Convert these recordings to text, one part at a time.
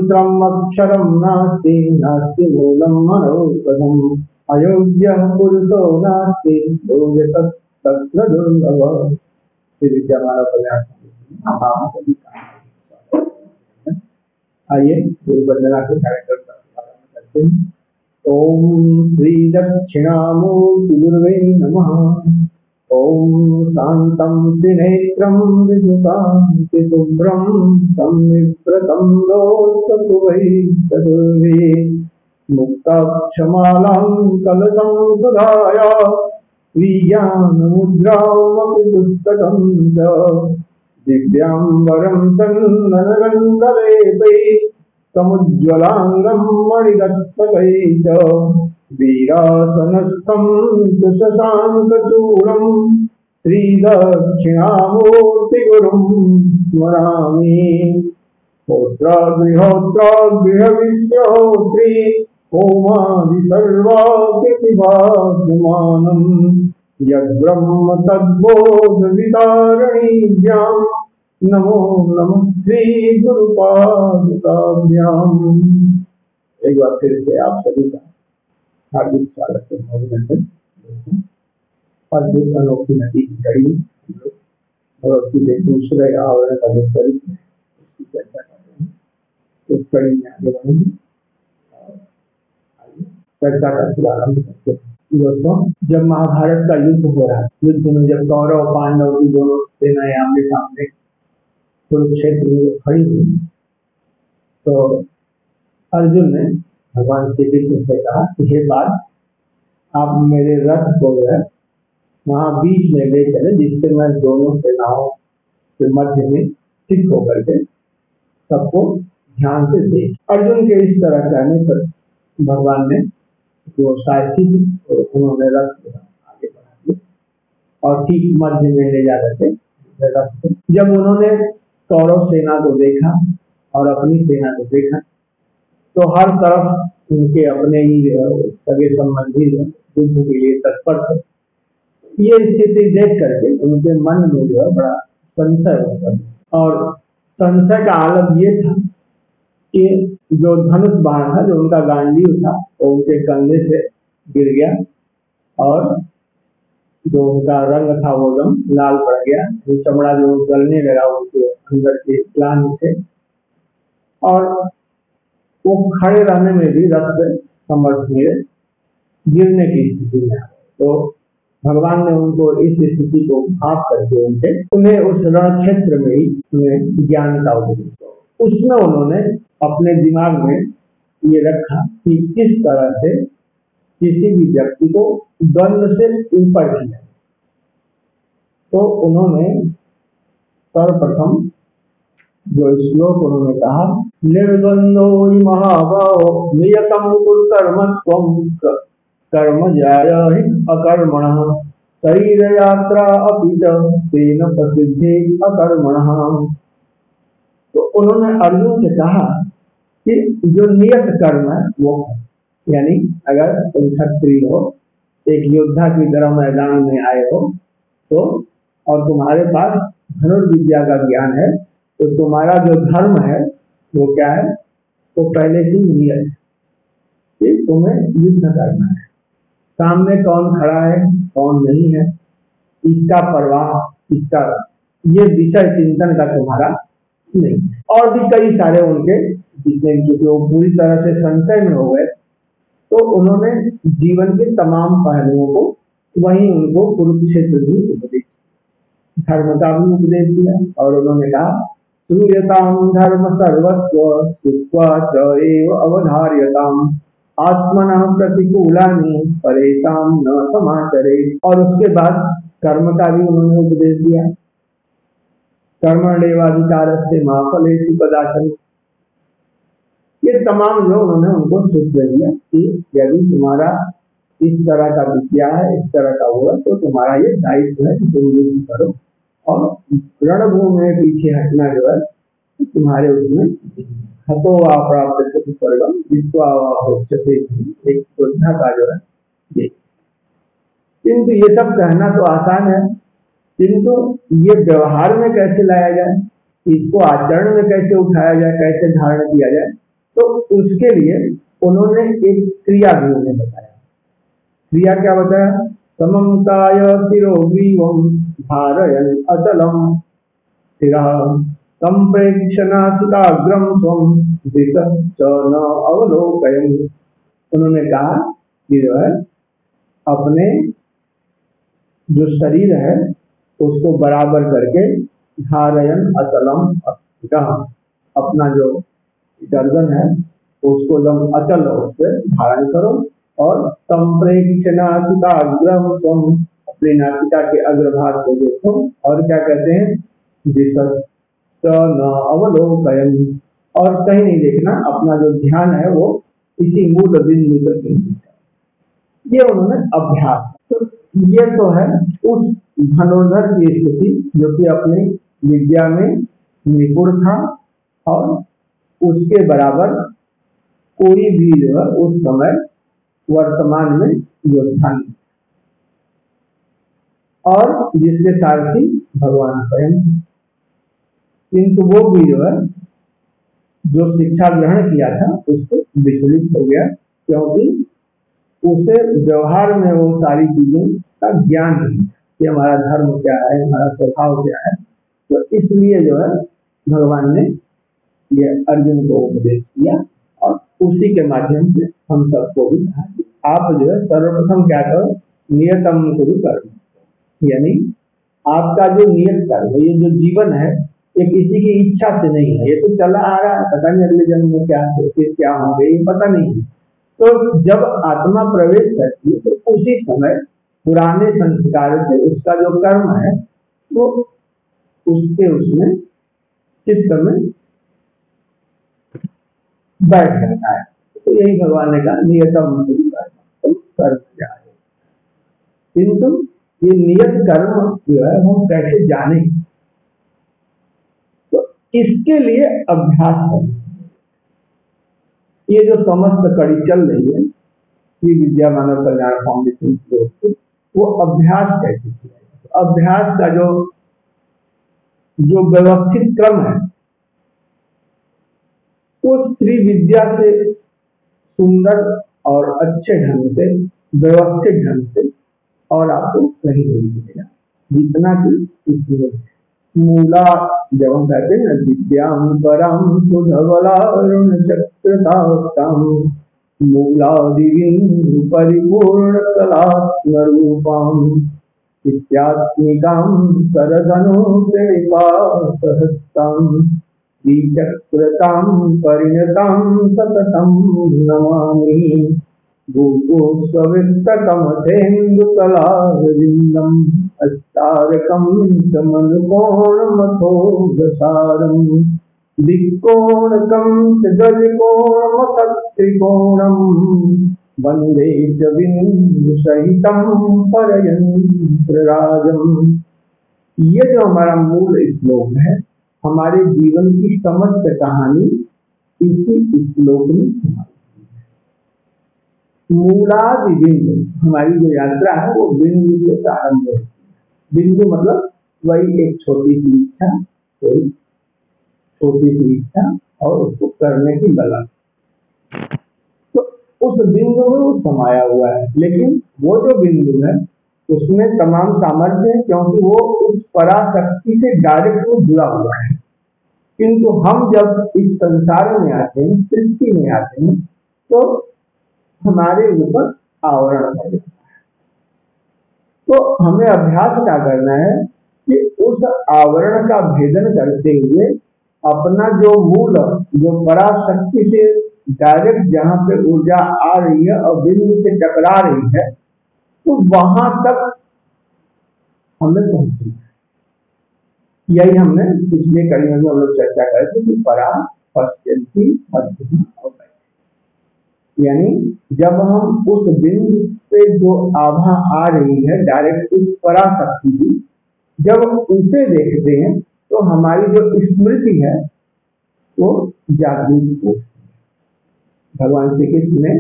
मंत्रम अक्षरम नास्ति नास्ति मूलम मनोपदम अयोग्य पुरुषो नास्ति तत्र दुर्लभ। श्री विद्या हमारा प्रयास। आइए गुरु वंदना से कार्यक्रम का प्रारंभ करते हैं। ओम श्री दक्षिणामूर्ति गुरुवे नमः। ओम शांतं त्रिनेत्रं विजुतान्ति शुभ्रं संविप्रतं लोकसुवै तदुर्वे मुक्ताक्षमालां कलशं सुधाया स्वीयानमुद्रामपि पुस्तकं च दिव्यांबरं चन्दनगन्धलेपै समुज्ज्वलाङ्गं मणिरत्नकैः च वीरासनस्थं च शशाङ्कचूडं श्रीदक्षिणामूर्तिगुरुं स्मरामि। होत्रागृहोत्रागृहविश्वहोत्री होमादिसर्वाकृतिभासमानम् यद्ब्रह्म तद्बोधवितारणीभ्यां नमो नमः श्री गुरुपादुकाभ्याम्। एक बार फिर से आप सभी का हार्दिक स्वागत है। अभिनंदन। और अनोखी नदी की कड़ी और उसकी दूसरे आवरण का जो चरित्र है उसकी चर्चा कर रहे हैं। उस कड़ी में आगे बढ़ेंगे और चर्चा का शुभारंभ करते हैं। दोस्तों, जब महाभारत का युद्ध हो रहा है, युद्ध में जब कौरव पांडव की दोनों सेनाएं आमने सामने कुरुक्षेत्र में खड़ी हुई, तो अर्जुन ने भगवान श्री कृष्ण से कहा कि हे बात, आप मेरे रथ को वहां बीच में ले चले, जिससे मैं दोनों सेनाओं के मध्य में स्थित होकर के सबको ध्यान से देख। अर्जुन के इस तरह कहने पर भगवान ने जो सारथी उन्होंने रथ आगे बढ़ा दिया और ठीक मध्य में ले जा रहे थे रथ को। जब उन्होंने कौरव सेना को देखा और अपनी सेना को देखा, तो हर तरफ उनके अपने ही सगे संबंधी युद्ध के लिए तत्पर थे। ये स्थिति देख करके उनके मन में जो है बड़ा संशय होता है, और संशय का आलम ये था कि जो धनुष बाण था, जो उनका गांडीव था, वो उनके कंधे से गिर गया और जो उनका रंग था वो एकदम लाल पड़ गया, जो चमड़ा जो जलने लगा उनके अंदर के ग्लानि से, और वो खड़े रहने में भी रथ पे समर्थ हुए, गिरने की स्थिति में आ गए। तो भगवान ने उनको इस स्थिति को भाप करके उन्हें उस रण क्षेत्र में ही उन्हें ज्ञान का उपदेश, उसमें उन्होंने अपने दिमाग में ये रखा कि किस तरह से किसी भी व्यक्ति को द्वंद्व से ऊपर किया। तो उन्होंने सर्वप्रथम जो श्लोक उन्होंने कहा, निर्द्वंदो महाभावो नियतं कुरु कर्मत्वं कर्म ज्यायहि अकर्मणः शरीर यात्रा अपि च तेन प्रसिद्धि अकर्मणः। तो उन्होंने अर्जुन से कहा कि जो नियत कर्म है वो, यानी अगर तुम क्षत्रिय हो, एक योद्धा की तरह मैदान में आए हो, तो और तुम्हारे पास धनुर्विद्या का ज्ञान है, तो तुम्हारा जो धर्म है वो क्या है, वो पहले से ही नियत है कि तुम्हें युद्ध करना है। सामने कौन खड़ा है कौन नहीं है इसका परवाह, इसका ये विषय चिंतन का तुम्हारा नहीं। और भी कई सारे उनके जितने, क्योंकि वो पूरी तरह से संशय में हो गए, तो उन्होंने जीवन के तमाम पहलुओं को वहीं उनको कुरुक्षेत्र भी उपदेश, धर्म का भी उपदेश दिया। और उन्होंने कहा, श्रूयतां धर्म सर्वस्व श्रुत्वा च एव अवधार्यताम् आत्मनः प्रतिकूलानि परेषां न समाचरेत्। और उसके बाद कर्म का भी उन्होंने उपदेश दिया, कर्मण्येवाधिकारस्ते मा फलेषु कदाचन। ये तमाम जो उन्होंने उनको सूत्र दिया कि यदि तुम्हारा इस तरह का विद्या है, इस तरह का हुआ, तो तुम्हारा ये दायित्व है कि तुम युद्ध करो, और रणभूमि में पीछे हटना जो है तुम्हारे उसमें हतो वा प्राप्त स्वर्गम जित्वा वा भोक्ष्यसे, एक योद्धा का जो है ये। किंतु ये सब कहना तो आसान है, किंतु ये व्यवहार में कैसे लाया जाए, इसको आचरण में कैसे उठाया जाए, कैसे धारण किया जाए, तो उसके लिए उन्होंने एक क्रिया भी उन्हें बताया। क्रिया क्या बताया? समं काय शिरोग्रीवं धारयन् अचलं स्थिरः संप्रेक्ष्य नासिकाग्रं स्वं दिशः च न अवलोकयन्। उन्होंने कहा कि जो है अपने जो शरीर है उसको बराबर करके धारयन् अचलम स्थिरः, अपना जो गर्दन है उसको एकदम अचल उससे धारण करो और संप्रेक्ष्य नासिकाग्रं स्वं, अपनी नासिका के अग्रभाग को देखो और क्या कहते हैं? दिशः च न अवलोकयन्, और कहीं नहीं देखना, अपना जो ध्यान है वो इसी मूल बिंदु पर केंद्रित है। ये उन्होंने अभ्यास। तो ये तो है उस धनुर्धर की स्थिति जो कि अपने विद्या में निपुण था और उसके बराबर कोई भी जो है उस समय वर्तमान में योद्धा नहीं, और जिसके सारथी भगवान स्वयं। किंतु वो भी जो है जो शिक्षा ग्रहण किया था उससे विचलित हो गया, क्योंकि उसे व्यवहार में वो सारी चीजें का ज्ञान नहीं कि हमारा धर्म क्या है, हमारा स्वभाव क्या है। तो इसलिए जो है भगवान ने ये अर्जुन को उपदेश किया और उसी के माध्यम से हम सबको भी कहा कि आप जो है सर्वप्रथम क्या करो? नियतम कुरु कर्म, यानी आपका जो नियत कर्म, ये जो जीवन है ये किसी की इच्छा से नहीं है, ये तो चला आ रहा है, पता नहीं अगले जन्म में क्या है, फिर क्या होंगे ये पता नहीं है। तो जब आत्मा प्रवेश करती है तो उसी समय पुराने संस्कार से उसका जो कर्म है वो उसके उसमें चित्त में बैठ जाता है। तो यही भगवान ने कहा नियतम कर्म जाए। किंतु ये नियत कर्म जो है हम कैसे जाने? तो इसके लिए अभ्यास करना। ये जो समस्त कड़ी चल रही है श्री विद्या मानव कल्याण फाउंडेशन की ओर से, वो अभ्यास कैसे किया जाए? तो अभ्यास का जो व्यवस्थित क्रम है वो श्री विद्या से सुंदर और अच्छे ढंग से, व्यवस्थित ढंग से और आपको नहीं मिलेगा जितना कि इसमें मूला, जब हम कहते हैं विद्याम परम सुधवलारुण चक्रताम मूलादिविन्दु परिपूर्ण कलात्मरूपाम इत्यात्मिकाम सरधनु सहस्ताम श्रीचक्रताम परिणताम सततम नमामि भूगोस्ववित्तकमथेन्दुकलाविन्दम् अस्तारकं समनुकोणमथोदसारम् दिक्कोणकं च गजकोणमथत्रिकोणम् वन्दे च बिन्दुसहितं परयन्त्रराजम्। ये जो हमारा मूल श्लोक है, हमारे जीवन की समस्त कहानी इसी श्लोक में समाई। मूलादि बिंदु, हमारी जो यात्रा है वो बिंदु से प्रारंभ होती है। बिंदु मतलब वही एक छोटी सी इच्छा, कोई छोटी सी इच्छा और उसको करने की लगन, तो उस बिंदु में वो समाया हुआ है। लेकिन वो जो बिंदु है उसमें तमाम सामर्थ्य है, क्योंकि वो उस पराशक्ति से डायरेक्ट वो जुड़ा हुआ है। किंतु हम जब इस संसार में आते हैं, सृष्टि में आते हैं, तो हमारे ऊपर आवरण पड़ जाता है। तो हमें अभ्यास क्या करना है कि उस आवरण का भेदन करते हुए अपना जो मूल, जो पराशक्ति से डायरेक्ट जहां पे ऊर्जा आ रही है और बिंदु से टकरा रही है, तो वहां तक हमें पहुंचना है। यही हमने पिछले कड़ी में हम लोग चर्चा कर थे कि परा पश्यन्ति मध्यमा और, यानी जब हम उस बिंदु से जो आभा आ रही है डायरेक्ट उस पराशक्ति की, जब उसे देखते हैं तो हमारी जो स्मृति है वो जागृत होती है। भगवान श्री कृष्ण ने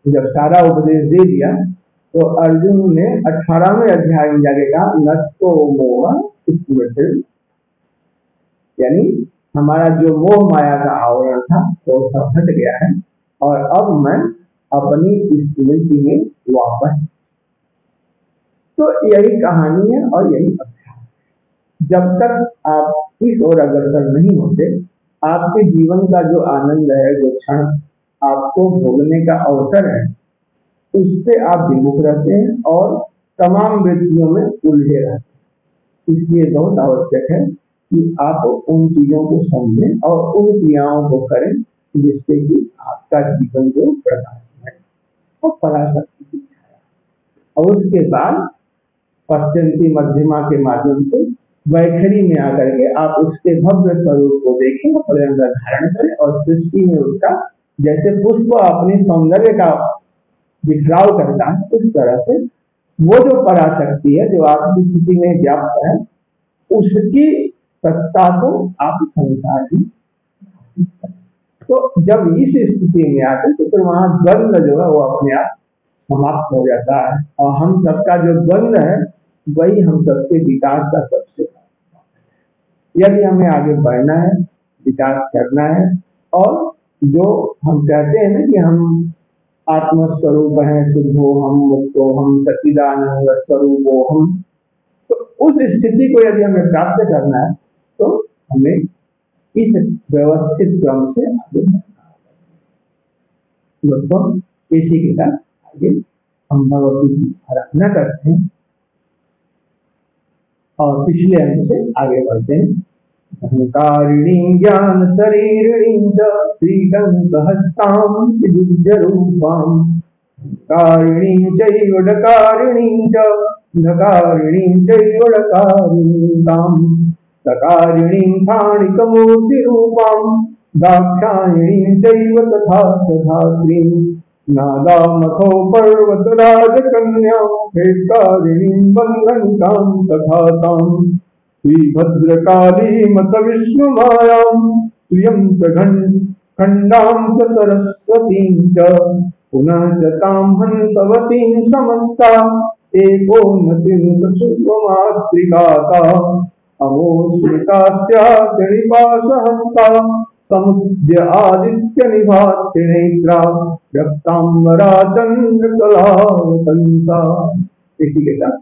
जब सारा उपदेश दे दिया तो अर्जुन ने 18वें अध्याय में जाके कहा नष्टो मोह स्मृति, यानी हमारा जो मोह माया का आवरण था वो सब हट गया है और अब मैं अपनी स्मृति में वापस। तो यही कहानी है और यही अभ्यास। जब तक आप इस ओर अग्रसर नहीं होते, आपके जीवन का जो आनंद है, जो क्षण आपको भोगने का अवसर है, उससे आप विमुख रहते हैं और तमाम वृत्तियों में उलझे रहते हैं। इसलिए बहुत आवश्यक है कि आप उन चीजों को समझें और उन क्रियाओं को करें जिससे कि आपका जीवन जो प्रकाशमय और पराशक्ति की छाया। और उसके बाद पश्चिमी मध्यमा के माध्यम से वैखरी में आकर के आप उसके भव्य स्वरूप को देखें और अंदर धारण करें और सृष्टि में उसका जैसे पुष्प अपने सौंदर्य का बिखराव करता है, उस तरह से वो जो पराशक्ति है जो आपकी स्थिति में व्याप्त है, उसकी सत्ता को आप संसार में। तो जब इस स्थिति में आते तो फिर वहां द्वंद जो है वो अपने आप समाप्त हो जाता है और हम सबका जो द्वंद है वही हम सबके विकास का सबसे। यदि हमें आगे बढ़ना है, विकास करना है और जो हम कहते हैं ना कि हम आत्मस्वरूप हैं, शुद्ध हो हम, मुक्त हो हम, सच्चिदानंद स्वरूप हो हम, तो उस स्थिति को यदि हमें प्राप्त करना है तो हमें इस व्यवस्थित क्रम से आगे बढ़ना है। दोस्तों, इसी के साथ आगे हम भगवती की आराधना करते हैं और पिछले अंक से आगे बढ़ते हैं। अहंकारिणीं ज्ञान शरीरिणीं च श्रीगंधहस्तां विद्युज्यरूपां कारिणीं चैव डकारिणीं च ढकारिणीं चैव डकारिणीं तां डकारिणीं स्थाणिकमूर्तिरूपां दाक्षायणीं चैव तथा धात्रीं नादामथो पर्वतराजकन्यां हेत्कारिणीं बन्धनिकां तथा तां श्रीभद्रकाली मत विष्णुमायां श्रियं च खण्डां च सरस्वतीं च पुनः च तां हंसवतीं समस्ता एकोन्नतिं शुभमातृकाता अमोस्मितास्या चरिपाशहस्ता समुद्य आदित्यनिभा त्रिनेत्रा रक्तांबरा चंद्रकलावतंसा। इसी के साथ